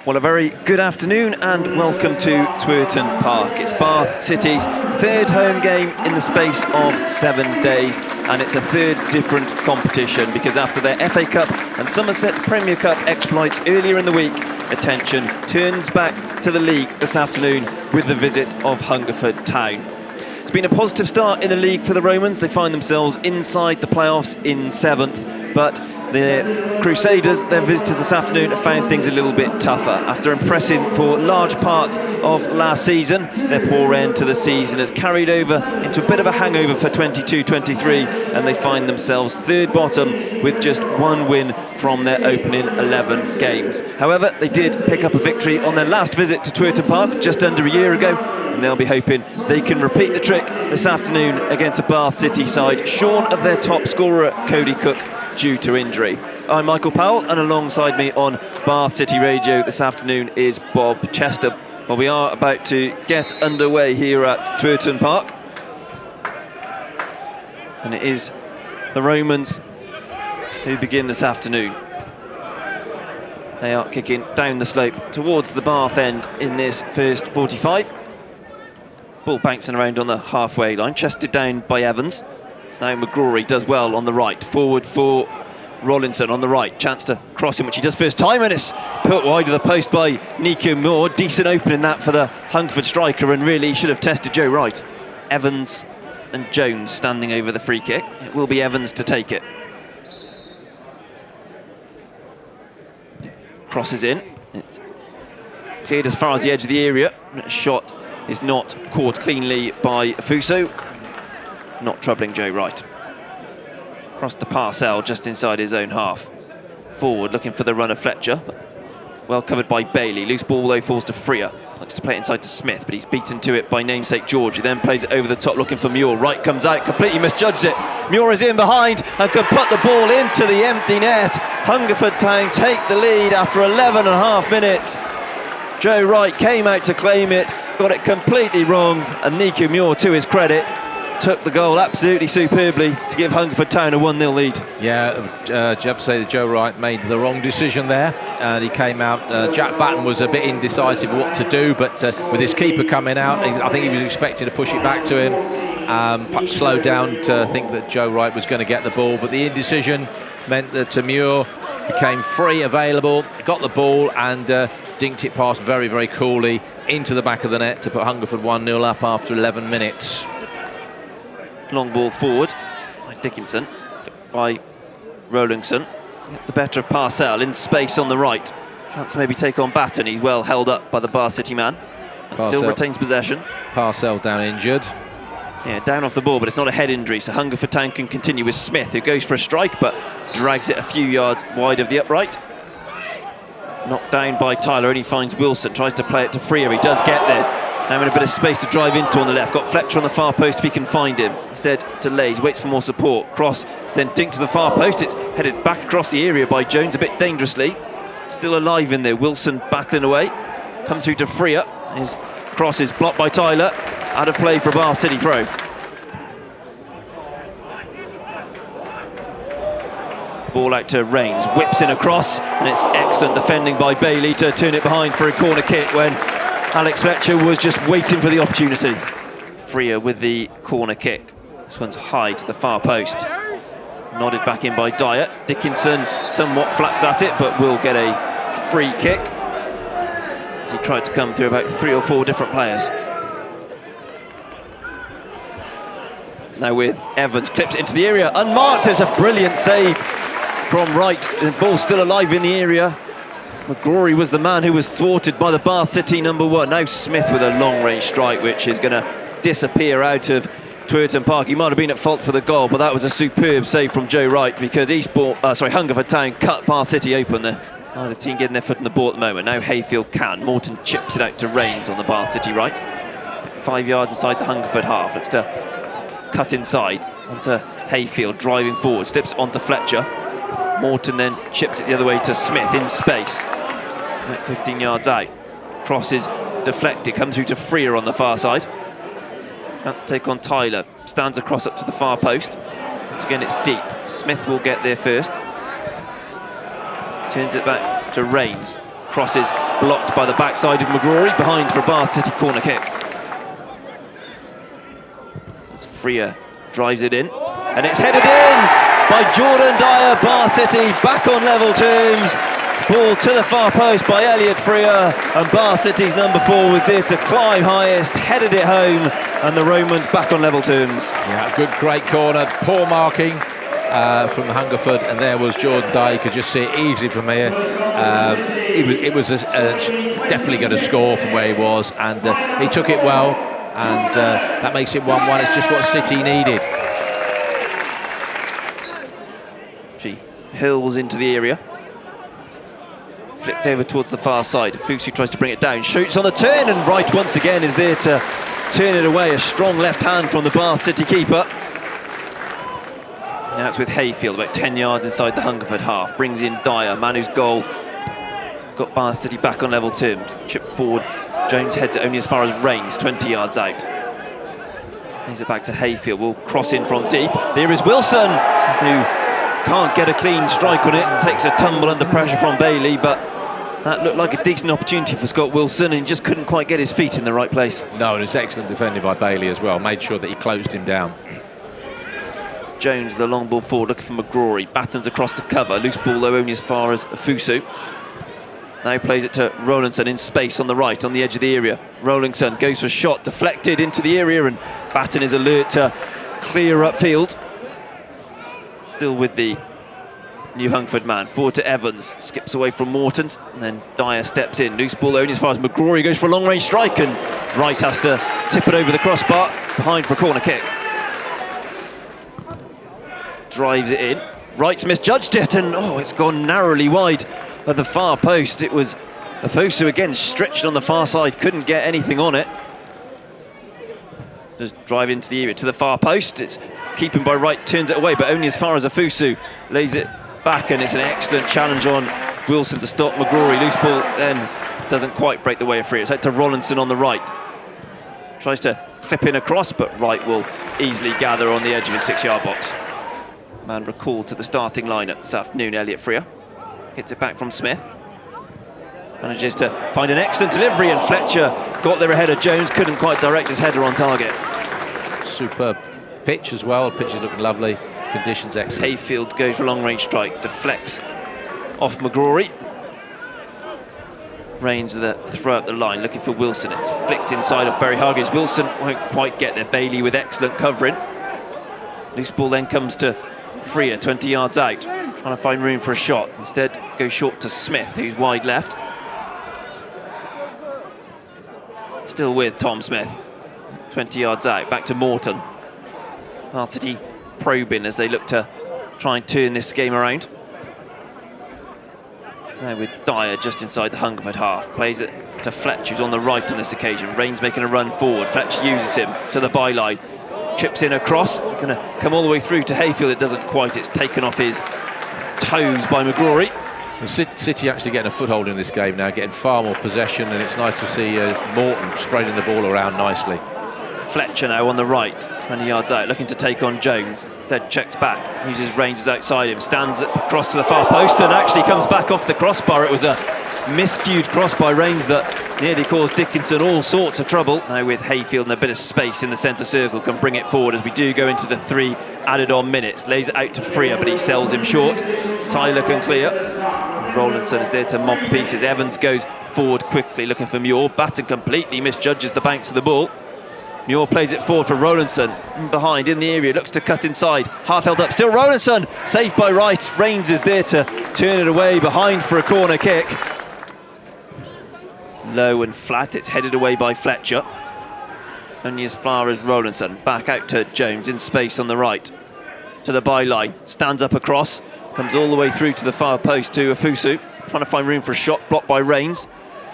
Well, a very good afternoon and welcome to Twerton Park. It's Bath City's third home game in the space of 7 days, and it's a third different competition because after their FA Cup and Somerset Premier Cup exploits earlier in the week, attention turns back to the league this afternoon with the visit of Hungerford Town. It's been a positive start in the league for the Romans. They find themselves inside the playoffs in 7th, but the Crusaders, their visitors this afternoon, have found things a little bit tougher. After impressing for large parts of last season, their poor end to the season has carried over into a bit of a hangover for 22-23, and they find themselves third bottom with just one win from their opening 11 games. However, they did pick up a victory on their last visit to Twerton Park just under a year ago, and they'll be hoping they can repeat the trick this afternoon against a Bath City side shorn of their top scorer, Cody Cook, due to injury. I'm Michael Powell, and alongside me on Bath City Radio this afternoon is Bob Chester. Well, we are about to get underway here at Twerton Park, and it is the Romans who begin this afternoon. They are kicking down the slope towards the Bath end in this first 45. Ball bouncing around on the halfway line, chested down by Evans. Now McGrory does well on the right, forward for Rollinson on the right, chance to cross him, which he does first time, and it's put wide of the post by 𝗛𝗚𝗚𝗛𝗚𝗛𝗧𝗦. Decent opening that for the Hungerford striker, and really should have tested Joe Wright. Evans and Jones standing over the free kick. It will be Evans to take it. Crosses in, it's cleared as far as the edge of the area. Shot is not caught cleanly by Fuso. Not troubling Joe Wright. Across to Parcell just inside his own half. Forward looking for the run of Fletcher. Well covered by Bailey. Loose ball though falls to Freer. Likes to play it inside to Smith, but he's beaten to it by namesake George, who then plays it over the top looking for Muir. Wright comes out, completely misjudges it. Muir is in behind and can put the ball into the empty net. Hungerford Town take the lead after 11 and a half minutes. Joe Wright came out to claim it, got it completely wrong, and 𝗛𝗚𝗚𝗛𝗏𝗚𝗏𝗏 Muir, to his credit, took the goal absolutely superbly to give Hungerford Town a 1-0 lead. Yeah, you have to say that Joe Wright made the wrong decision there, and he came out. Jack Batten was a bit indecisive of what to do, but with his keeper coming out, I think he was expecting to push it back to him, perhaps slow down to think that Joe Wright was going to get the ball, but the indecision meant that Muir became free, available, got the ball and dinked it past very, very coolly into the back of the net to put Hungerford 1-0 up after 11 minutes. Long ball forward by Dickinson, by Rowlingson. Gets the better of Parcell in space on the right. Chance to maybe take on Batten. He's well held up by the Bath City man. Still retains possession. Parcell down injured. Yeah, down off the ball, but it's not a head injury, so Hungerford Town can continue with Smith, who goes for a strike but drags it a few yards wide of the upright. Knocked down by Tyler, and he finds Wilson, tries to play it to Freer. He does get there. Now in a bit of space to drive into on the left. Got Fletcher on the far post if he can find him. Instead delays, waits for more support. Cross is then dinked to the far post. It's headed back across the area by Jones a bit dangerously. Still alive in there. Wilson battling away. Comes through to Freer. His cross is blocked by Tyler. Out of play for a Bath City throw. Ball out to Rains. Whips in across, and it's excellent defending by Bailey to turn it behind for a corner kick when Alex Fletcher was just waiting for the opportunity. Freer with the corner kick. This one's high to the far post. Nodded back in by Dyer. Dickinson somewhat flaps at it, but will get a free kick as he tried to come through about 3 or 4 different players. Now with Evans, clips it into the area, unmarked. There's a brilliant save from Wright. The ball's still alive in the area. McGrory was the man who was thwarted by the Bath City #1. Now Smith with a long-range strike, which is going to disappear out of Twerton Park. He might have been at fault for the goal, but that was a superb save from Joe Wright because Hungerford Town cut Bath City open there. Neither team getting their foot in the ball at the moment. Now Hayfield can. Morton chips it out to Rains on the Bath City right. 5 yards inside the Hungerford half. Looks to cut inside onto Hayfield, driving forward. Slips onto Fletcher. Morton then chips it the other way to Smith in space. 15 yards out. Cross is deflected, comes through to Freer on the far side. That's to take on Tyler. Stands across up to the far post. Once again, it's deep. Smith will get there first. Turns it back to Rains. Crosses blocked by the backside of McGrory, behind for a Bath City corner kick. As Freer drives it in, and it's headed in by Jordan Dyer. Bath City back on level terms. Ball to the far post by Elliot Freer, and Bath City's number 4 was there to climb highest, headed it home, and the Romans back on level terms. Yeah, good, great corner, poor marking from Hungerford, and there was Jordan Dyer. You could just see it easily from here. It was definitely going to score from where he was, and he took it well, and that makes it 1-1. It's just what City needed. She hills into the area. Flipped over towards the far side. Fusu tries to bring it down, shoots on the turn, and Wright once again is there to turn it away. A strong left hand from the Bath City keeper. Now it's with Hayfield, about 10 yards inside the Hungerford half. Brings in Dyer, Manu's goal. He's got Bath City back on level terms. Chip forward, Jones heads it only as far as Rains, 20 yards out. He's it back to Hayfield, will cross in from deep. There is Wilson, who can't get a clean strike on it. Takes a tumble under pressure from Bailey, but that looked like a decent opportunity for Scott Wilson, and he just couldn't quite get his feet in the right place. No, and it's excellent defending by Bailey as well. Made sure that he closed him down. Jones, the long ball forward, looking for McGrory. Battens across to cover. Loose ball, though, only as far as Fusu. Now plays it to Rowlandson in space on the right, on the edge of the area. Rowlandson goes for a shot, deflected into the area, and Batten is alert to clear upfield. Still with the New Hungerford man. Forward to Evans, skips away from Mortons, and then Dyer steps in. Loose ball only as far as McGrory goes for a long-range strike, and Wright has to tip it over the crossbar, behind for a corner kick. Drives it in. Wright's misjudged it, and it's gone narrowly wide of the far post. It was Afosu again stretched on the far side, couldn't get anything on it. Just drive into the area to the far post. It's keeping by Wright, turns it away, but only as far as Afosu. Lays it back, and it's an excellent challenge on Wilson to stop McGrory. Loose ball then doesn't quite break the way of free. It's out to Rollinson on the right. Tries to clip in across, but Wright will easily gather on the edge of his 6-yard box. Man recalled to the starting lineup this afternoon, Elliot Freer. Gets it back from Smith. Manages to find an excellent delivery, and Fletcher got there ahead of Jones, couldn't quite direct his header on target. Superb pitch as well. The pitch is looking lovely. Conditions excellent. Hayfield goes for a long-range strike, deflects off McGrory. Rains with a throw up the line, looking for Wilson. It's flicked inside of Barry Hargreaves. Wilson won't quite get there. Bailey with excellent covering. Loose ball then comes to Freer, 20 yards out, trying to find room for a shot. Instead, goes short to Smith, who's wide left. Still with Tom Smith, 20 yards out, back to Morton. Bath City probing as they look to try and turn this game around. There with Dyer just inside the Hungerford half. Plays it to Fletch, who's on the right on this occasion. Rains making a run forward. Fletch uses him to the byline. Chips in across, going to come all the way through to Hayfield. It doesn't quite, it's taken off his toes by McGrory. The City actually getting a foothold in this game now, getting far more possession, and it's nice to see Morton spreading the ball around nicely. Fletcher now on the right, 20 yards out, looking to take on Jones. Instead checks back, uses Rangers outside him, stands across to the far post, and actually comes back off the crossbar. It was a miscued cross by Rains that nearly caused Dickinson all sorts of trouble. Now with Hayfield and a bit of space in the centre circle, can bring it forward as we do go into the 3 added on minutes. Lays it out to Freer, but he sells him short. Tyler can clear. Rowlandson is there to mop pieces. Evans goes forward quickly, looking for Muir. Batten completely misjudges the bounce of the ball. Muir plays it forward for Rowlandson. Behind, in the area, looks to cut inside. Half held up, still Rowlandson. Saved by Wright. Rains is there to turn it away, behind for a corner kick. Low and flat, it's headed away by Fletcher. Only as far as Rowlandson. Back out to Jones in space on the right. To the byline, stands up across. Comes all the way through to the far post to Afusu. Trying to find room for a shot, blocked by Rains.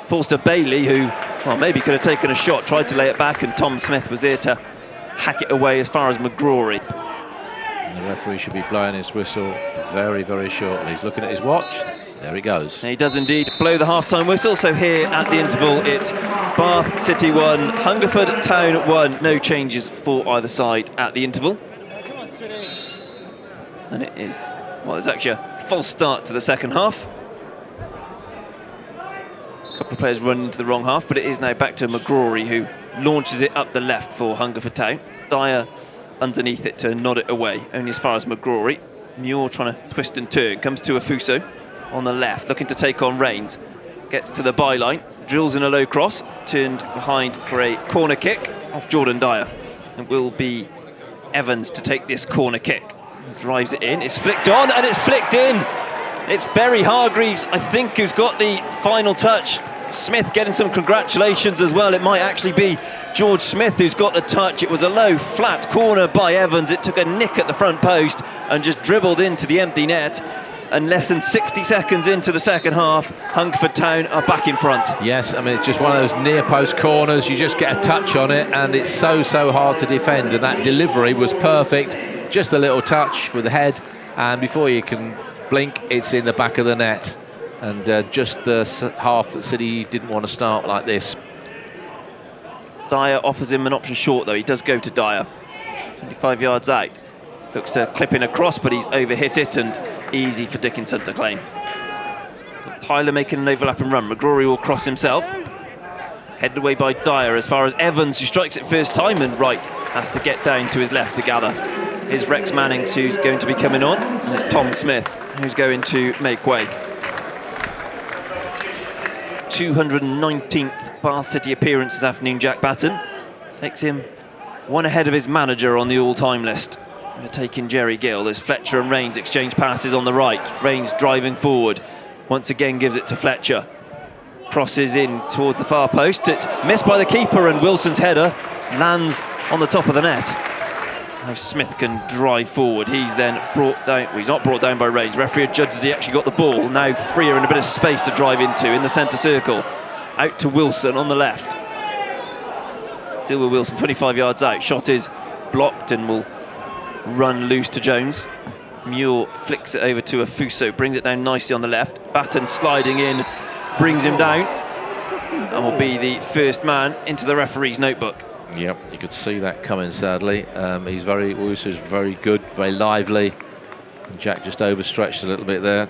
Falls to Bailey, who, well, maybe could have taken a shot. Tried to lay it back, and Tom Smith was there to hack it away as far as McGrory. And the referee should be blowing his whistle very, very shortly. He's looking at his watch. There he goes. And he does indeed blow the half-time whistle. So here at the interval, it's Bath City 1, Hungerford Town 1. No changes for either side at the interval. And it is, well, it's actually a false start to the second half. couple of players run into the wrong half, but it is now back to McGrory, who launches it up the left for Hungerford Town. Dyer underneath it to nod it away, only as far as McGrory. Muir trying to twist and turn, comes to Owusu on the left, looking to take on Rains. Gets to the byline, drills in a low cross, turned behind for a corner kick off Jordan Dyer. It will be Evans to take this corner kick. Drives it in, it's flicked on, and it's flicked in. It's Barry Hargreaves, I think, who's got the final touch. Smith getting some congratulations as well. It might actually be George Smith who's got the touch. It was a low, flat corner by Evans. It took a nick at the front post and just dribbled into the empty net. And less than 60 seconds into the second half, Hungerford Town are back in front. Yes, I mean, it's just one of those near post corners. You just get a touch on it, and it's so hard to defend. And that delivery was perfect. Just a little touch with the head, and before you can blink, it's in the back of the net. And just the half that City didn't want to start like this. Dyer offers him an option short, though. He does go to Dyer. 25 yards out. Looks to clip in across, but he's overhit it, and easy for Dickinson to claim. Got Tyler making an overlapping run. McGrory will cross himself. Headed away by Dyer as far as Evans, who strikes it first time, and Wright has to get down to his left to gather. Here's Rex Mannings, who's going to be coming on, and it's Tom Smith, who's going to make way. 219th Bath City appearance this afternoon, Jack Batten. Takes him one ahead of his manager on the all-time list. They're taking Jerry Gill as Fletcher and Rains exchange passes on the right. Rains driving forward. Once again gives it to Fletcher. Crosses in towards the far post. It's missed by the keeper, and Wilson's header lands on the top of the net. Now Smith can drive forward. He's then brought down. Well, he's not brought down by Rains. Referee judges he actually got the ball. Now freer and a bit of space to drive into in the centre circle. Out to Wilson on the left. Still with Wilson, 25 yards out. Shot is blocked and will run loose to Jones. Muir flicks it over to Owusu, brings it down nicely on the left. Batten sliding in, brings him down, and will be the first man into the referee's notebook. Yep, you could see that coming, sadly. Owusu's very good, very lively. And Jack just overstretched a little bit there.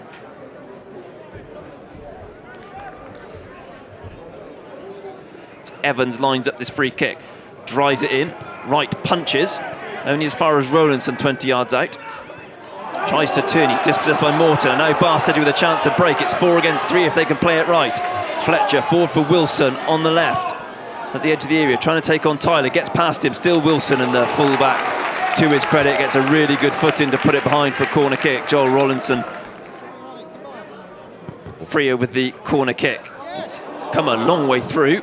Evans lines up this free kick, drives it in, Wright punches, only as far as Rowlandson, 20 yards out. Tries to turn, he's dispossessed by Morton. Now Bath City with a chance to break. It's 4 against 3 if they can play it right. Fletcher forward for Wilson on the left. At the edge of the area, trying to take on Tyler. Gets past him, still Wilson, and the full-back, to his credit, gets a really good foot in to put it behind for a corner kick. Joel Rowlandson freer with the corner kick. It's come a long way through.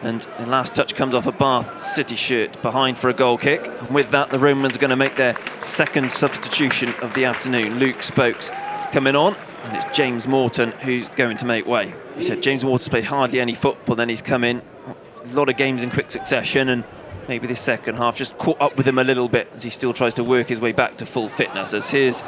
And the last touch comes off a Bath City shirt behind for a goal kick. And with that, the Romans are going to make their second substitution of the afternoon. Luke Spokes coming on, and it's James Morton who's going to make way. He said James Morton's played hardly any football, then he's come in. A lot of games in quick succession, and maybe this second half just caught up with him a little bit as he still tries to work his way back to full fitness. As here's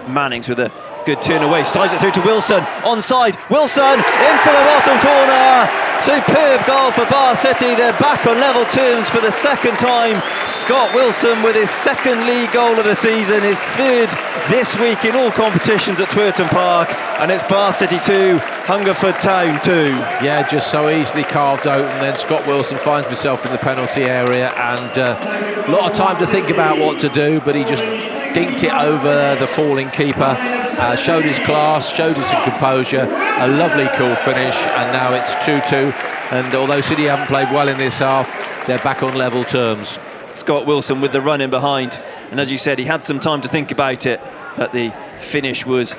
Mannings with a good turn away, slides it through to Wilson, onside, Wilson into the bottom corner. Superb goal for Bath City. They're back on level terms for the second time. Scott Wilson with his second league goal of the season, his third this week in all competitions at Twerton Park, and it's Bath City 2, Hungerford Town 2. Yeah, just so easily carved out, and then Scott Wilson finds himself in the penalty area, and a lot of time to think about what to do, but he just dinked it over the falling keeper, showed his class, showed his composure, a lovely cool finish, and now it's 2-2. And although City haven't played well in this half, they're back on level terms. Scott Wilson with the run in behind, and as you said, he had some time to think about it, but the finish was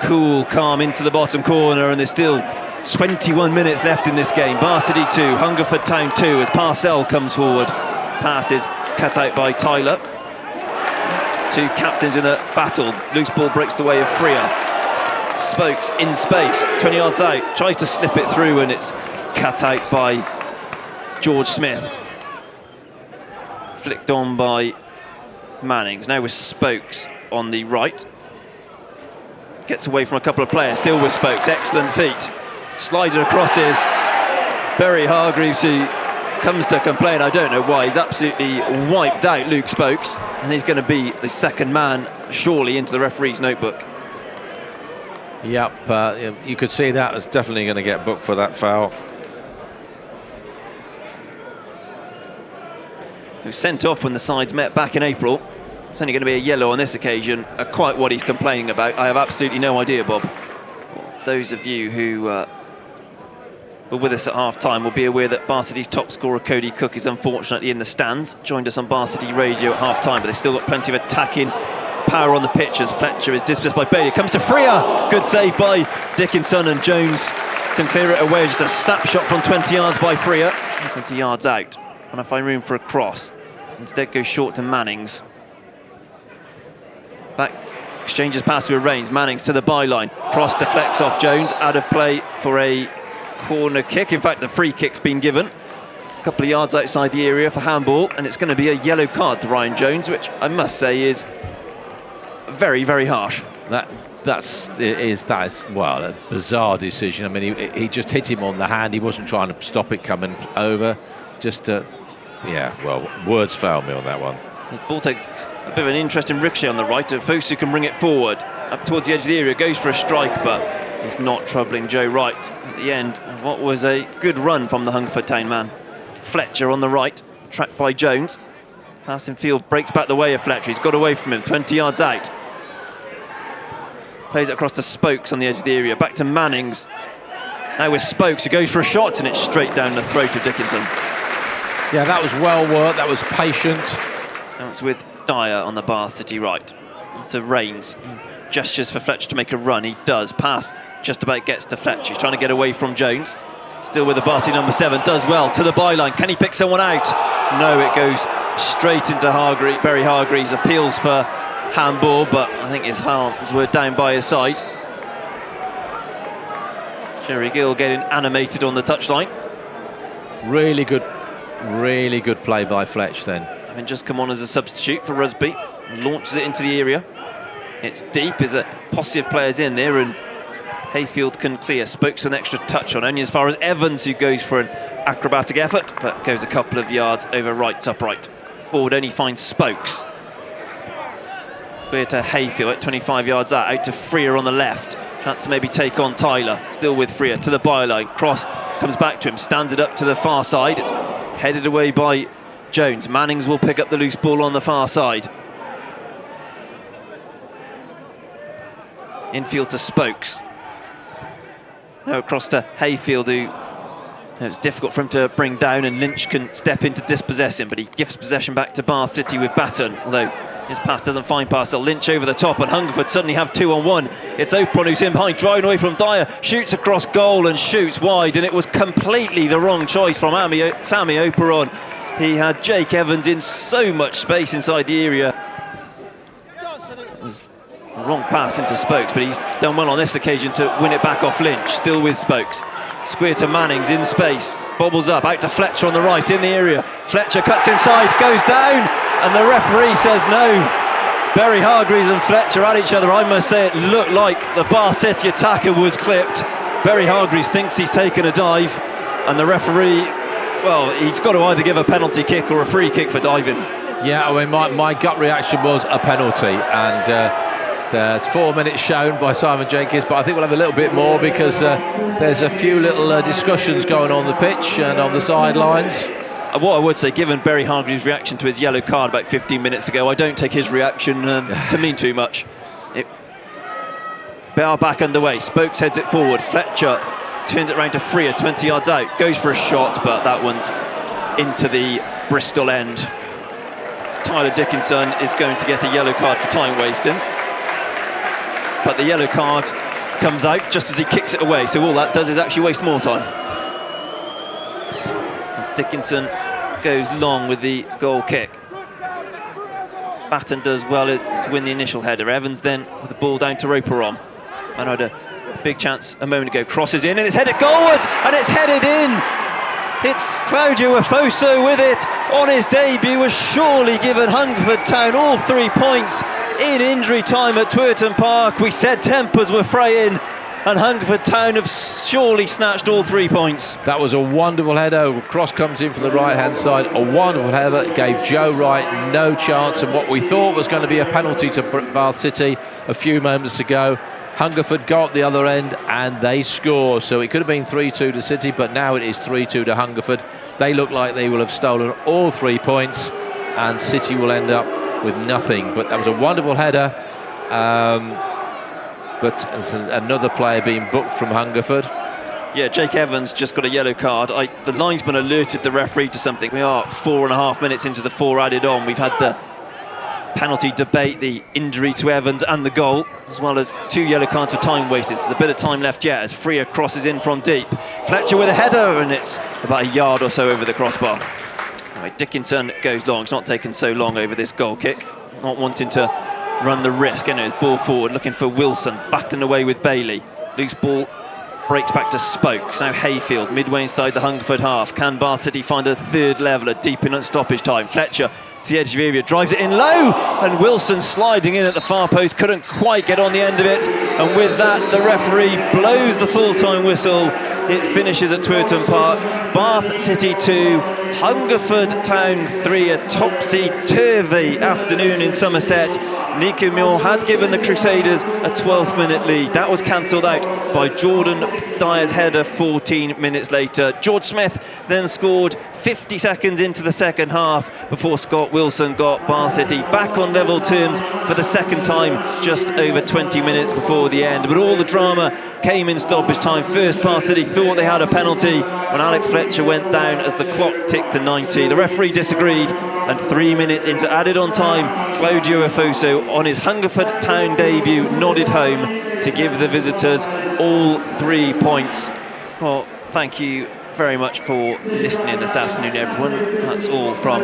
cool, calm into the bottom corner, and there's still 21 minutes left in this game. Bath City 2, Hungerford Town 2, as Parcell comes forward. Pass is cut out by Tyler. Two captains in a battle. Loose ball breaks the way of Freer. Spokes in space, 20 yards out, tries to slip it through, and it's cut out by George Smith. Flicked on by Mannings. Now with Spokes on the right. Gets away from a couple of players, still with Spokes. Excellent feet. Slided across is Barry Hargreaves, who comes to complain. I don't know why. He's absolutely wiped out Luke Spokes, and he's going to be the second man, surely, into the referee's notebook. Yep, you could see that was definitely going to get booked for that foul. who was sent off when the sides met back in April. It's only going to be a yellow on this occasion. Quite what he's complaining about, I have absolutely no idea, Bob. Those of you who were with us at half-time will be aware that Bath City's top scorer Cody Cook is unfortunately in the stands. Joined us on Bath City Radio at half-time, but they've still got plenty of attacking power on the pitch as Fletcher is dispossessed by Bailey. Comes to Freer. Good save by Dickinson, and Jones can clear it away. Just a snapshot from 20 yards by Freer. 20 yards out. And I find room for a cross. Instead goes short to Mannings. Back, exchanges pass with Rains. Mannings to the byline. Cross deflects off Jones. Out of play for a corner kick. In fact, the free kick's been given. A couple of yards outside the area for handball, and it's going to be a yellow card to Ryan Jones, which I must say is very, very harsh. That is well, a bizarre decision. I mean, he just hit him on the hand. He wasn't trying to stop it coming over. Just, yeah, well, words fail me on that one. The ball takes a bit of an interesting ricochet on the right. Fosu can bring it forward up towards the edge of the area. Goes for a strike, but he's not troubling Joe Wright at the end of what was a good run from the Hungerford Town man. Fletcher on the right, tracked by Jones. Passing field breaks back the way of Fletcher. He's got away from him, 20 yards out. Plays it across to Spokes on the edge of the area. Back to Mannings. Now with Spokes, who goes for a shot, and it's straight down the throat of Dickinson. Yeah, that was well worked. That was patient. Now it's with Dyer on the Bath City right. To Rains. Gestures for Fletcher to make a run. He does. Pass just about gets to Fletcher. He's trying to get away from Jones. Still with the Bath City number 7. Does well to the byline. Can he pick someone out? No, it goes straight into Barry Hargreaves. Appeals for handball, but I think his arms were down by his side. Sherry Gill getting animated on the touchline. Really good play by Fletch then. Having just come on as a substitute for Rusby. Launches it into the area. It's deep. There's a posse of players in there, and Hayfield can clear. Spokes with an extra touch on, only as far as Evans, who goes for an acrobatic effort, but goes a couple of yards over Wright's upright. Forward only finds Spokes. Square to Hayfield at 25 yards out to Freer on the left. Chance to maybe take on Tyler. Still with Freer to the byline. Cross comes back to him, stands it up to the far side. It's headed away by Jones. Mannings will pick up the loose ball on the far side. Infield to Spokes. Now across to Hayfield, who it's difficult for him to bring down, and Lynch can step in to dispossess him, but he gifts possession back to Bath City with Batten, although his pass doesn't find Parcel. Lynch over the top, and Hungerford suddenly have 2-on-1. It's Opron who's in behind, driving away from Dyer, shoots across goal and shoots wide, and it was completely the wrong choice from Sammy Opron. He had Jake Evans in so much space inside the area. It was a wrong pass into Spokes, but he's done well on this occasion to win it back off Lynch. Still with Spokes. Square to Mannings in space. Bobbles up, out to Fletcher on the right in the area. Fletcher cuts inside, goes down, and the referee says no. Barry Hargreaves and Fletcher at each other. I must say it looked like the Bath City attacker was clipped. Barry Hargreaves thinks he's taken a dive, and the referee, well, he's got to either give a penalty kick or a free kick for diving. Yeah, I mean, my gut reaction was a penalty, and it's 4 minutes shown by Simon Jenkins, but I think we'll have a little bit more because there's a few little discussions going on the pitch and on the sidelines. What I would say, given Barry Hargreaves' reaction to his yellow card about 15 minutes ago, I don't take his reaction to mean too much. Bale back underway, Spokes heads it forward, Fletcher turns it round to Freer, 20 yards out, goes for a shot, but that one's into the Bristol end. Tyler Dickinson is going to get a yellow card for time wasting. But the yellow card comes out just as he kicks it away, so all that does is actually waste more time. As Dickinson goes long with the goal kick. Batten does well to win the initial header. Evans then with the ball down to Roperon. And had a big chance a moment ago. Crosses in and it's headed goalwards, and it's headed in. It's Claudio Afoso with it on his debut, was surely given Hungerford Town all 3 points in injury time at Twerton Park. We said tempers were fraying, and Hungerford Town have surely snatched all 3 points. That was a wonderful header. Cross comes in from the right-hand side. A wonderful header. Gave Joe Wright no chance, and what we thought was going to be a penalty to Bath City a few moments ago. Hungerford got up the other end and they score. So it could have been 3-2 to City, but now it is 3-2 to Hungerford. They look like they will have stolen all 3 points. and City will end up with nothing. But that was a wonderful header. But there's another player being booked from Hungerford. Yeah, Jake Evans just got a yellow card. The linesman alerted the referee to something. We are 4.5 minutes into the 4 added on. We've had the penalty debate, the injury to Evans and the goal, as well as 2 yellow cards for time wasted. There's a bit of time left yet as Freer crosses in from deep. Fletcher with a header, and it's about a yard or so over the crossbar. Anyway, Dickinson goes long. It's not taken so long over this goal kick. Not wanting to run the risk. Ball forward, looking for Wilson. Backed and away with Bailey. Loose ball. Breaks back to Spokes, now Hayfield, midway inside the Hungerford half. Can Bath City find a third leveller deep in at stoppage time? Fletcher to the edge of the area, drives it in low, and Wilson sliding in at the far post, couldn't quite get on the end of it, and with that the referee blows the full-time whistle. It finishes at Twerton Park. Bath City 2, Hungerford Town 3, a topsy-turvy afternoon in Somerset. Nico Muir had given the Crusaders a 12th-minute lead. That was cancelled out by Jordan Dyer's header 14 minutes later. George Smith then scored 50 seconds into the second half before Scott Wilson got Bath City back on level terms for the second time just over 20 minutes before the end. But all the drama came in stoppage time. First, Bath City thought they had a penalty when Alex Fletcher went down as the clock ticked to 90. The referee disagreed, and 3 minutes into added on time, Claudio Afoso on his Hungerford Town debut nodded home to give the visitors all 3 points. Well, thank you very much for listening this afternoon, everyone. That's all from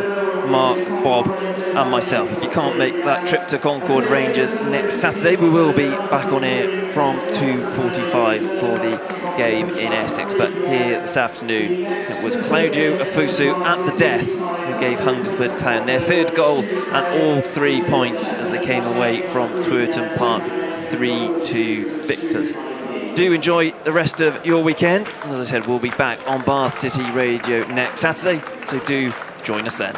Mark, Bob and myself. If you can't make that trip to Concord Rangers next Saturday, we will be back on air from 2:45 for the game in Essex. But here this afternoon, it was Claudio Afoso at the death who gave Hungerford Town their third goal and all 3 points as they came away from Twerton Park 3-2 victors. Do enjoy the rest of your weekend. And as I said, we'll be back on Bath City Radio next Saturday, so do join us then.